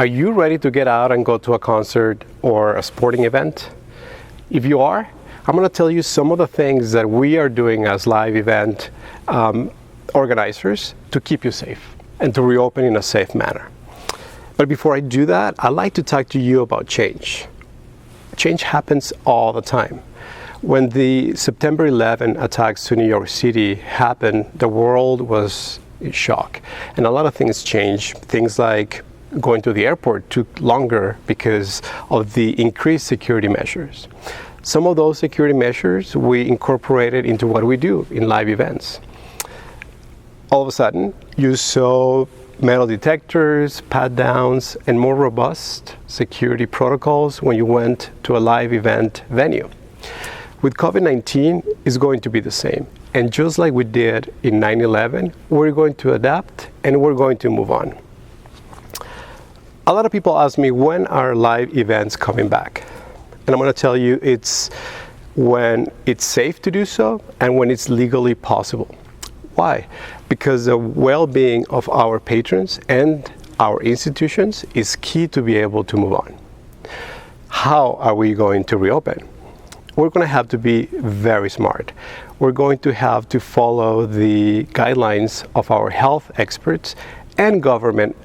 Are you ready to get out and go to a concert or a sporting event? If you are, I'm going to tell you some of the things that we are doing as live event organizers to keep you safe and to reopen in a safe manner. But before I do that, I'd like to talk to you about change. Change happens all the time. When the September 11 attacks to New York City happened, the world was in shock. And a lot of things changed. Things like going to the airport took longer because of the increased security measures. Some of those security measures we incorporated into what we do in live events. All of a sudden, you saw metal detectors, pat-downs, and more robust security protocols when you went to a live event venue. With COVID-19, it's going to be the same. And just like we did in 9/11, we're going to adapt and we're going to move on. A lot of people ask me, when are live events coming back? And I'm going to tell you, it's when it's safe to do so and when it's legally possible. Why? Because the well-being of our patrons and our institutions is key to be able to move on. How are we going to reopen? We're going to have to be very smart. We're going to have to follow the guidelines of our health experts and government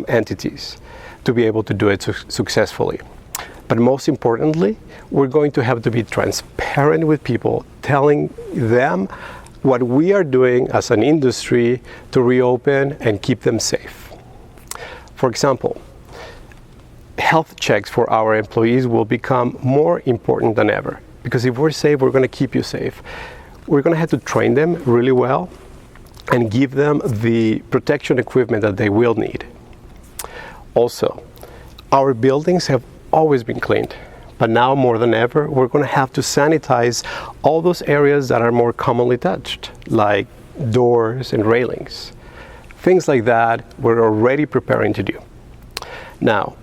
entities to be able to do it successfully. But most importantly, we're going to have to be transparent with people, telling them what we are doing as an industry to reopen and keep them safe. For example, health checks for our employees will become more important than ever, because if we're safe, we're going to keep you safe. We're going to have to train them really well and give them the protection equipment that they will need. Also, our buildings have always been cleaned, but now more than ever, we're going to have to sanitize all those areas that are more commonly touched, like doors and railings. Things like that we're already preparing to do. Now,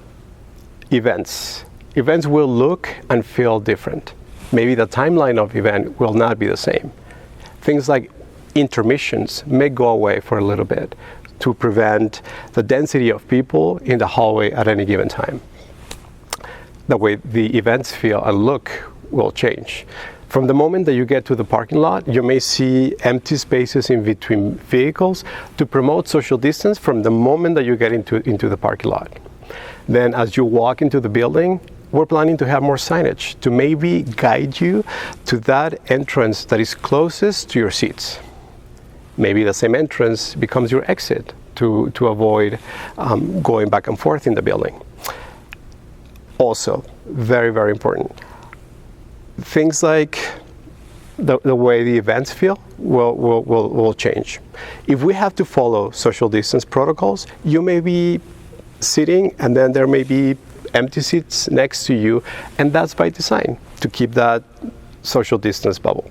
events. Events will look and feel different. Maybe the timeline of event will not be the same. Things like intermissions may go away for a little bit to prevent the density of people in the hallway at any given time. The way the events feel and look will change. From the moment that you get to the parking lot, you may see empty spaces in between vehicles to promote social distance from the moment that you get into the parking lot. Then as you walk into the building, we're planning to have more signage to maybe guide you to that entrance that is closest to your seats. Maybe the same entrance becomes your exit to avoid going back and forth in the building. Also, very, very important, things like the way the events feel will change. If we have to follow social distance protocols, you may be sitting and then there may be empty seats next to you, and that's by design, to keep that social distance bubble.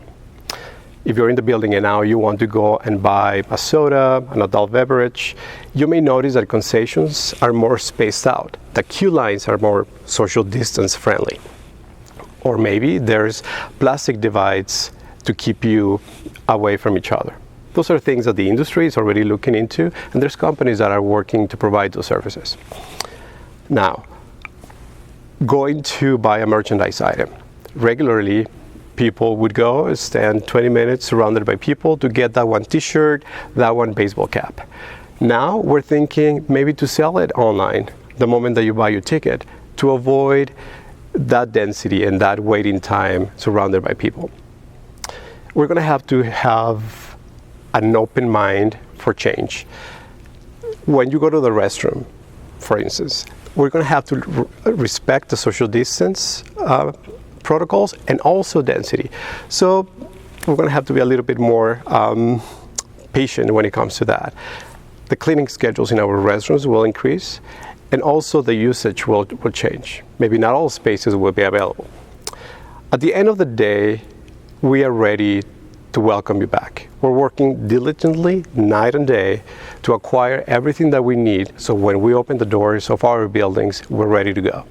If you're in the building and now you want to go and buy a soda, an adult beverage, you may notice that concessions are more spaced out. The queue lines are more social distance friendly. Or maybe there's plastic divides to keep you away from each other. Those are things that the industry is already looking into, and there's companies that are working to provide those services. Now, going to buy a merchandise item. Regularly, people would go stand 20 minutes surrounded by people to get that one t-shirt, that one baseball cap. Now we're thinking maybe to sell it online the moment that you buy your ticket to avoid that density and that waiting time surrounded by people. We're going to have an open mind for change. When you go to the restroom, for instance, we're going to have to respect the social distance protocols and also density. So we're going to have to be a little bit more patient when it comes to that. The cleaning schedules in our restrooms will increase, and also the usage will change. Maybe not all spaces will be available. At the end of the day, we are ready to welcome you back. We're working diligently night and day to acquire everything that we need, so when we open the doors of our buildings, we're ready to go.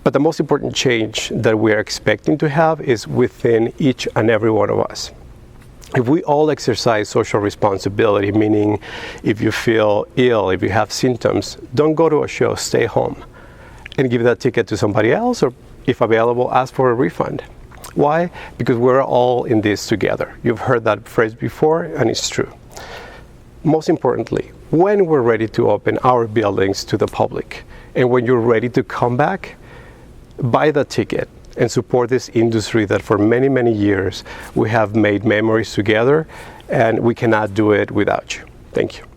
But the most important change that we are expecting to have is within each and every one of us. If we all exercise social responsibility, meaning if you feel ill, if you have symptoms, don't go to a show, stay home and give that ticket to somebody else, or if available, ask for a refund. Why? Because we're all in this together. You've heard that phrase before, and it's true. Most importantly, when we're ready to open our buildings to the public, and when you're ready to come back, buy the ticket and support this industry that for many, many years we have made memories together, and we cannot do it without you. Thank you.